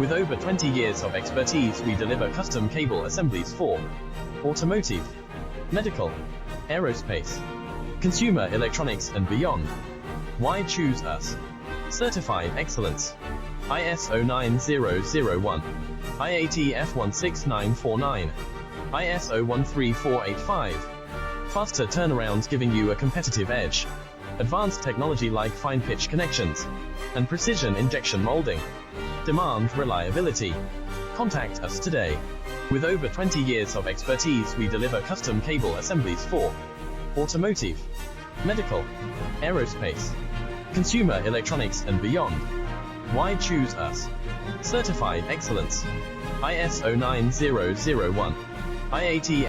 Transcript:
With over 20 years of expertise, we deliver custom cable assemblies for automotive, medical, aerospace, consumer electronics and beyond. Why choose us? Certified excellence. ISO 9001, IATF 16949, ISO 13485. Faster turnarounds giving you a competitive edge. Advanced technology like fine pitch connections and precision injection molding. Demand reliability. Contact us today. With over 20 years of expertise, we deliver custom cable assemblies for automotive, medical, aerospace, consumer electronics and beyond. Why choose us? Certified excellence. ISO 9001, IATF